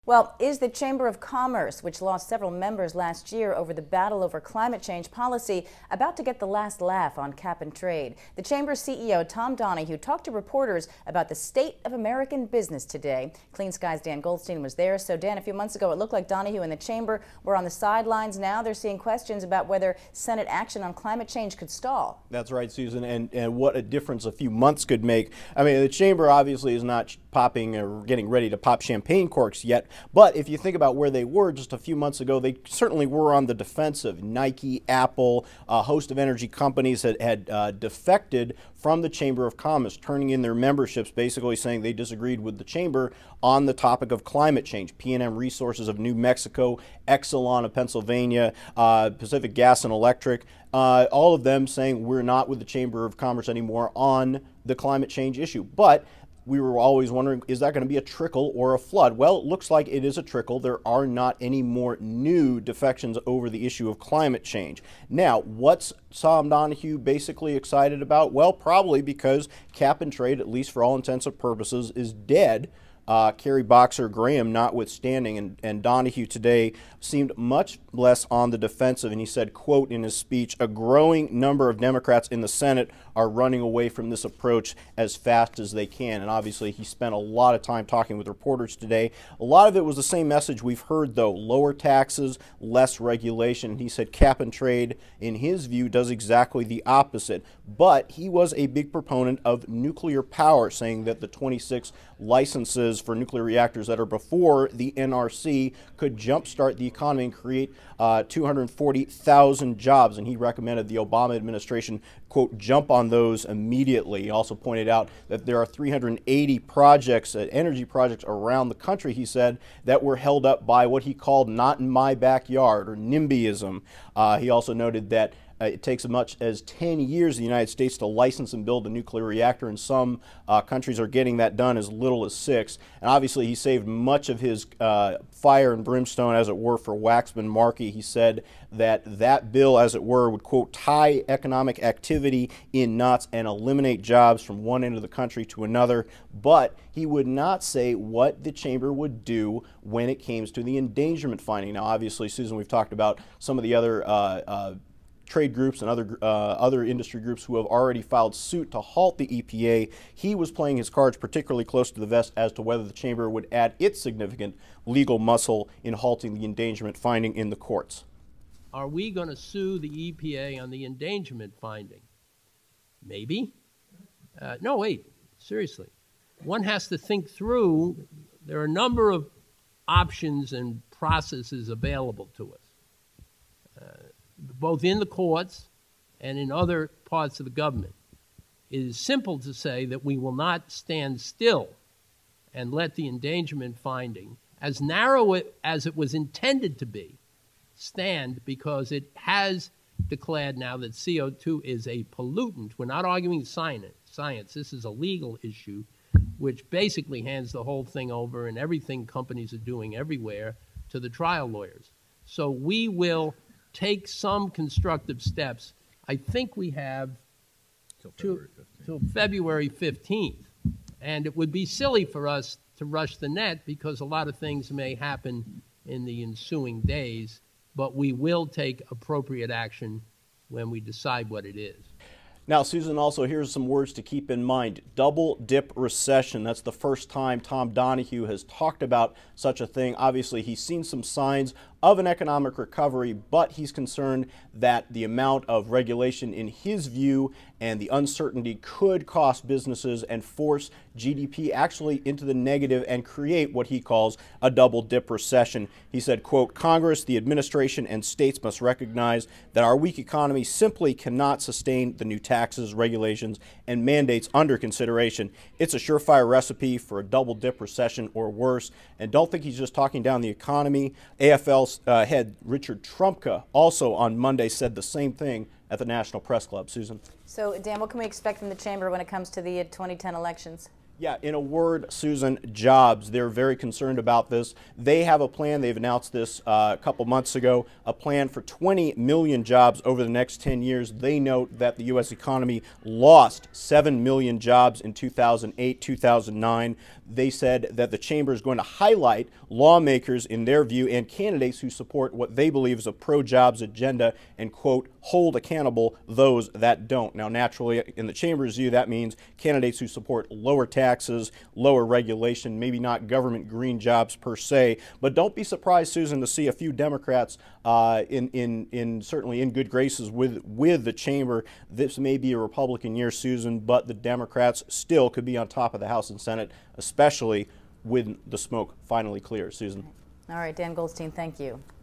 Well, is the Chamber of Commerce, which lost several members last year over the battle over climate change policy, about to get the last laugh on cap and trade? The Chamber's CEO, Tom Donohue, talked to reporters about the state of American business today. Clean Sky's Dan Goldstein was there. So, Dan, a few months ago, it looked like Donohue and the Chamber were on the sidelines. Now they're seeing questions about whether Senate action on climate change could stall. That's right, Susan, and what a difference a few months could make. I mean, the Chamber obviously is not popping or getting ready to pop champagne corks yet. But if you think about where they were just a few months ago, they certainly were on the defensive. Nike, Apple, a host of energy companies had defected from the Chamber of Commerce, turning in their memberships, basically saying they disagreed with the Chamber on the topic of climate change. P&M Resources of New Mexico, Exelon of Pennsylvania, Pacific Gas and Electric, all of them saying we're not with the Chamber of Commerce anymore on the climate change issue. But we were always wondering, is that going to be a trickle or a flood? Well, it looks like it is a trickle. There are not any more new defections over the issue of climate change. Now, what's Tom Donohue basically excited about? Well, probably because cap and trade, at least for all intents and purposes, is dead. Kerry Boxer Graham notwithstanding, and Donohue today seemed much less on the defensive, and he said, quote, in his speech, a growing number of Democrats in the Senate are running away from this approach as fast as they can. And obviously he spent a lot of time talking with reporters today. A lot of it was the same message we've heard, though: lower taxes, less regulation. And he said cap and trade, in his view, does exactly the opposite. But he was a big proponent of nuclear power, saying that the 26 licenses for nuclear reactors that are before the NRC could jumpstart the economy and create 240,000 jobs. And he recommended the Obama administration, quote, jump on those immediately. He also pointed out that there are 380 projects, energy projects around the country, he said, that were held up by what he called not in my backyard, or NIMBYism. He also noted that it takes as much as 10 years in the United States to license and build a nuclear reactor, and some countries are getting that done as little as 6. And obviously he saved much of his fire and brimstone, as it were, for Waxman Markey. He said that that bill, as it were, would, quote, tie economic activity in knots and eliminate jobs from one end of the country to another. But he would not say what the Chamber would do when it came to the endangerment finding. Now, obviously, Susan, we've talked about some of the other trade groups and other industry groups who have already filed suit to halt the EPA. He was playing his cards particularly close to the vest as to whether the Chamber would add its significant legal muscle in halting the endangerment finding in the courts. Are we going to sue the EPA on the endangerment finding? Maybe. No, wait, seriously. One has to think through. There are a number of options and processes available to us, both in the courts and in other parts of the government. It is simple to say that we will not stand still and let the endangerment finding, as narrow as it was intended to be, stand, because it has declared now that CO2 is a pollutant. We're not arguing science. This is a legal issue which basically hands the whole thing over, and everything companies are doing everywhere, to the trial lawyers. So we will take some constructive steps. I think we have till February 15th. And it would be silly for us to rush the net, because a lot of things may happen in the ensuing days, but we will take appropriate action when we decide what it is. Now, Susan, also here's some words to keep in mind. Double dip recession. That's the first time Tom Donohue has talked about such a thing. Obviously, he's seen some signs of an economic recovery, but he's concerned that the amount of regulation, in his view, and the uncertainty could cost businesses and force GDP actually into the negative and create what he calls a double dip recession. He said, quote, Congress, the administration, and states must recognize that our weak economy simply cannot sustain the new taxes, regulations, and mandates under consideration. It's a surefire recipe for a double dip recession or worse. And don't think he's just talking down the economy. AFL's head Richard Trumka also on Monday said the same thing at the National Press Club. Susan? So, Dan, what can we expect from the Chamber when it comes to the 2010 elections? Yeah, in a word, Susan, jobs. They're very concerned about this. They have a plan. They've announced this a couple months ago, a plan for 20 million jobs over the next 10 years. They note that the U.S. economy lost 7 million jobs in 2008, 2009. They said that the chamber is going to highlight lawmakers, in their view, and candidates who support what they believe is a pro-jobs agenda and, quote, hold accountable those that don't. Now, naturally, in the chamber's view, that means candidates who support lower taxes, lower regulation, maybe not government green jobs per se. But don't be surprised, Susan, to see a few Democrats certainly in good graces with the chamber. This may be a Republican year, Susan, but the Democrats still could be on top of the House and Senate, especially when the smoke finally clears. Susan. All right, Dan Goldstein, thank you.